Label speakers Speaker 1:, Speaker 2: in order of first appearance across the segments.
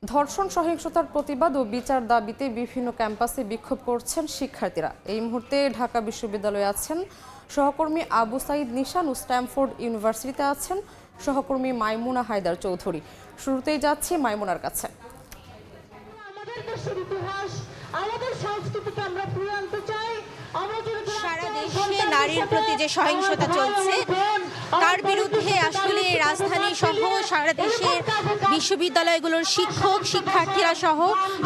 Speaker 1: ধর্ষণ সহিংসতার প্রতিবাদ ও বিচার দাবিতে বিভিন্ন ক্যাম্পাসে বিক্ষোভ করছেন শিক্ষার্থীরা। এই মুহূর্তে ঢাকা বিশ্ববিদ্যালয়ে আছেন সহকর্মী আবু সাইদ নিশান ও স্ট্যামফোর্ড ইউনিভার্সিটিতে আছেন সহকর্মী মাইমুনা হায়দার চৌধুরী। শুরুতেই যাচ্ছি মাইমুনার কাছে।
Speaker 2: আমাদের দেশের ইতিহাস, আমাদের সংস্কৃতিকে আমরা ফিরিয়ে আনতে চাই।
Speaker 3: সারা দেশে নারীর প্রতি যে সহিংসতা চলছে তার বিরুদ্ধে আসলে রাজধানী সহ সারা দেশের বিশ্ববিদ্যালয়গুলোর শিক্ষক শিক্ষার্থীরা সহ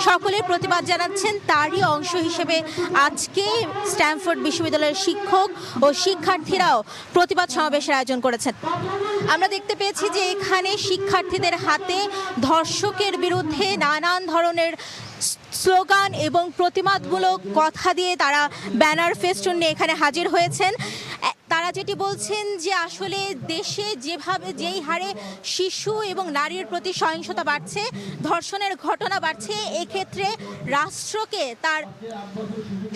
Speaker 3: সকলে প্রতিবাদ জানাচ্ছেন। তারই অংশ হিসেবে আজকে স্ট্যামফোর্ড বিশ্ববিদ্যালয়ের শিক্ষক ও শিক্ষার্থীরাও প্রতিবাদ সমাবেশের আয়োজন করেছেন। আমরা দেখতে পেয়েছি যে এখানে শিক্ষার্থীদের হাতে ধর্ষকের বিরুদ্ধে নানান ধরনের স্লোগান এবং প্রতিবাদমূলক কথা দিয়ে তারা ব্যানার ফেস্টুন নিয়ে এখানে হাজির হয়েছেন। তারা যেটি বলছেন যে আসলে দেশে যেই হারে শিশু এবং নারীর প্রতি সহিংসতা বাড়ছে, ধর্ষণের ঘটনা বাড়ছে, এক্ষেত্রে রাষ্ট্রকে তার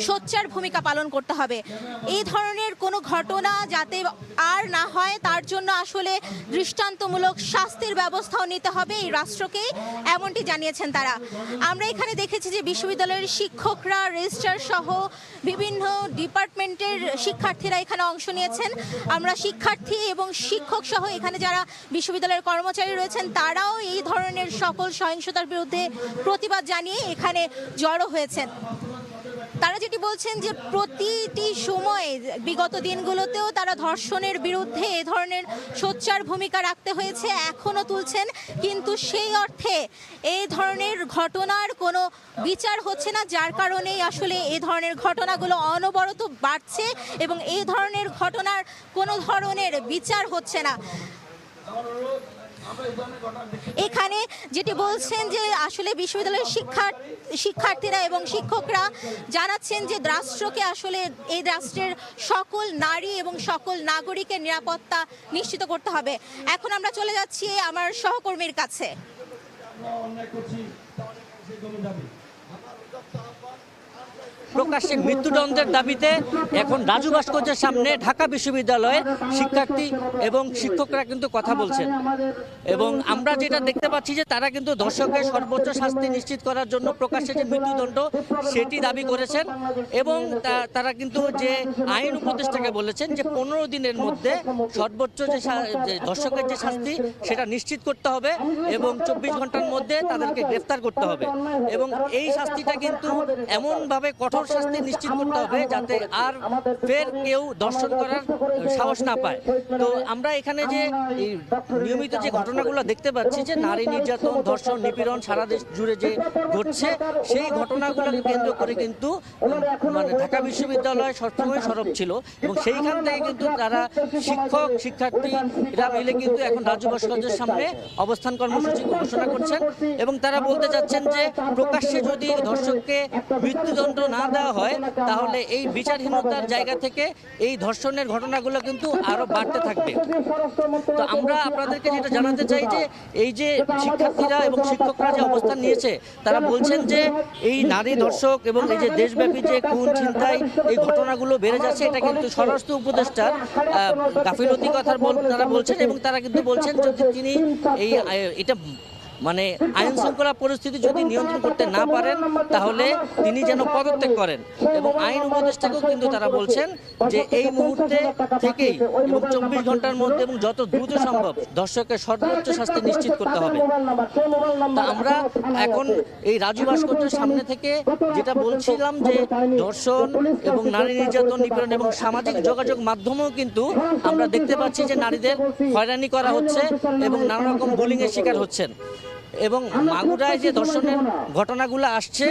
Speaker 3: সোচ্চার ভূমিকা পালন করতে হবে। এই ধরনের কোনো ঘটনা যাতে আর না হয় তার জন্য আসলে দৃষ্টান্তমূলক শাস্তির ব্যবস্থাও নিতে হবে এই রাষ্ট্রকে, এমনটি জানিয়েছেন তারা। আমরা এখানে দেখেছি যে বিশ্ববিদ্যালয়ের শিক্ষকরা, রেজিস্ট্রার সহ বিভিন্ন ডিপার্টমেন্টের শিক্ষার্থীরা এখানে অংশ নিয়েছেন। আমরা শিক্ষার্থী এবং শিক্ষক সহ এখানে যারা বিশ্ববিদ্যালয়ের কর্মচারী রয়েছেন তারাও এই ধরনের সকল সহিংসতার বিরুদ্ধে প্রতিবাদ জানিয়ে এখানে জড়ো হয়েছেন। তারা যেটি বলছেন যে প্রতিটি সময়ে বিগত দিনগুলোতেও তারা ধর্ষণের বিরুদ্ধে এ ধরনের সোচ্চার ভূমিকা রাখতে হয়েছে, এখনও তুলছেন, কিন্তু সেই অর্থে এই ধরনের ঘটনার কোনো বিচার হচ্ছে না, যার কারণেই আসলে এই ধরনের ঘটনাগুলো অনবরত বাড়ছে এবং এই ধরনের ঘটনার কোনো ধরনের বিচার হচ্ছে না। এখানে যেটি বলছেন যে আসলে বিশ্ববিদ্যালয়ের শিক্ষার্থীরা এবং শিক্ষকরা জানাচ্ছেন যে রাষ্ট্রকে আসলে এই রাষ্ট্রের সকল নারী এবং সকল নাগরিকের নিরাপত্তা নিশ্চিত করতে হবে। এখন আমরা চলে যাচ্ছি আমার সহকর্মীর কাছে।
Speaker 4: প্রকাশ্যে মৃত্যুদণ্ডের দাবিতে এখন রাজু ভাস্কর্যের সামনে ঢাকা বিশ্ববিদ্যালয়ের শিক্ষার্থী এবং শিক্ষকরা কিন্তু কথা বলছেন এবং আমরা যেটা দেখতে পাচ্ছি যে তারা কিন্তু ধর্ষকের সর্বোচ্চ শাস্তি নিশ্চিত করার জন্য প্রকাশ্যে যে মৃত্যুদণ্ড সেটি দাবি করেছেন এবং তারা কিন্তু যে আইন উপদেষ্টাকে বলেছেন যে 15 দিনের মধ্যে সর্বোচ্চ যে ধর্ষকের যে শাস্তি সেটা নিশ্চিত করতে হবে এবং 24 ঘন্টার মধ্যে তাদেরকে গ্রেফতার করতে হবে এবং এই শাস্তিটা কিন্তু এমনভাবে কঠোর শাস্তি নিশ্চিত করতে হবে যাতে আর ফের কেউ ধর্ষণ করার সাহস না পায়। তো আমরা এখানে যে নিয়মিত যে ঘটনাগুলো দেখতে পাচ্ছি যে নারী নির্যাতন, ধর্ষণ, নিপীড়ন সারা দেশ জুড়ে যে ঘটছে সেই ঘটনাগুলোকে কেন্দ্র করে কিন্তু মানে ঢাকা বিশ্ববিদ্যালয় সবসময় সরব ছিল এবং সেইখান থেকে কিন্তু তারা শিক্ষক শিক্ষার্থীরা মিলে কিন্তু এখন রাজু ভাস্কর্যের সামনে অবস্থান কর্মসূচি ঘোষণা করছেন এবং তারা বলতে চাচ্ছেন যে প্রকাশ্যে যদি ধর্ষককে মৃত্যুদণ্ড না দেওয়া হয় তাহলে এই বিচারহীনতার জায়গা থেকে এই ধর্ষণের ঘটনাগুলো কিন্তু আরো বাড়তে থাকবে। তো আমরা আপনাদেরকে যেটা জানাতে চাই যে এই যে শিক্ষার্থীরা এবং শিক্ষকরা যে অবস্থান নিয়েছে তারা বলছেন যে এই নারী ধর্ষক এবং এই যে দেশব্যাপী যে খুন ছিনতাই এই ঘটনাগুলো বেড়ে যাচ্ছে এটা কিন্তু স্বরাষ্ট্র উপদেষ্টার গাফিলতি কথা তারা বলছেন এবং তারা কিন্তু বলছেন যদি তিনি এটা মানে আইন শৃঙ্খলা পরিস্থিতি যদি নিয়ন্ত্রণ করতে না পারেন তাহলে তিনি যেন পদত্যাগ করেন এবং আইন উপদেষ্টাকেও কিন্তু তারা বলছেন যে এই মুহূর্তে থেকেই এবং 24 ঘন্টার মধ্যে এবং যত দ্রুত সম্ভব ধর্ষকের সর্বোচ্চ শাস্তি নিশ্চিত করতে হবে। তা আমরা এখন এই রাজু ভাস্কর্যের সামনে থেকে যেটা বলছিলাম যে ধর্ষণ এবং নারী নির্যাতন, নিপীড়ন এবং সামাজিক যোগাযোগ মাধ্যমেও কিন্তু আমরা দেখতে পাচ্ছি যে নারীদের হয়রানি করা হচ্ছে এবং নানা রকম বুলিংয়ের শিকার হচ্ছেন এবং মাগুরায় যে ধর্ষণের ঘটনাগুলো আসছে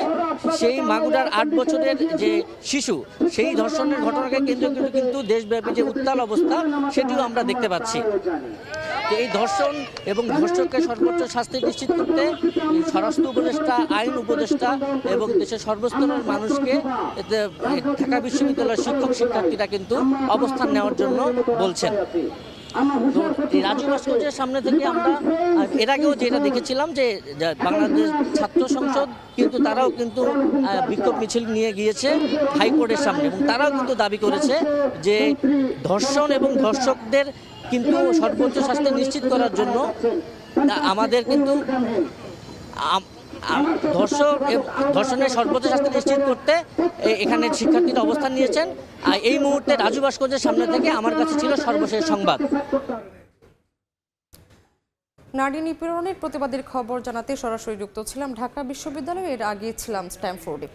Speaker 4: সেই মাগুরার 8 বছরের যে শিশু সেই ধর্ষণের ঘটনাকে কেন্দ্র করে কিন্তু দেশব্যাপী যে উত্তাল অবস্থা সেটিও আমরা দেখতে পাচ্ছি। এই ধর্ষণ এবং ধর্ষককে সর্বোচ্চ শাস্তি নিশ্চিত করতে স্বরাষ্ট্র উপদেষ্টা, আইন উপদেষ্টা এবং দেশের সর্বস্তরের মানুষকে ঢাকা বিশ্ববিদ্যালয়ের শিক্ষক শিক্ষার্থীরা কিন্তু অবস্থান নেওয়ার জন্য বলছেন। তো এই রাজু ভাস্কর্যের সামনে থেকে আমরা এর আগেও যেটা দেখেছিলাম যে বাংলাদেশ ছাত্র সংসদ কিন্তু তারাও কিন্তু বিক্ষোভ মিছিল নিয়ে গিয়েছে হাইকোর্টের সামনে এবং তারাও কিন্তু দাবি করেছে যে ধর্ষণ এবং ধর্ষকদের কিন্তু সর্বোচ্চ শাস্তি নিশ্চিত করার জন্য আমাদের কিন্তু ধর্ষণের সর্বোচ্চ শাস্তি নিশ্চিত করতে এখানে শিক্ষার্থীরা অবস্থান নিয়েছেন। এই মুহূর্তে রাজু ভাস্কর্যের সামনে থেকে আমার কাছে ছিল সর্বশেষ সংবাদ।
Speaker 1: নারী নিপীড়নের প্রতিবাদের খবর জানাতে সরাসরি যুক্ত ছিলাম ঢাকা বিশ্ববিদ্যালয়ে, এর আগে ছিলাম স্ট্যামফোর্ডে।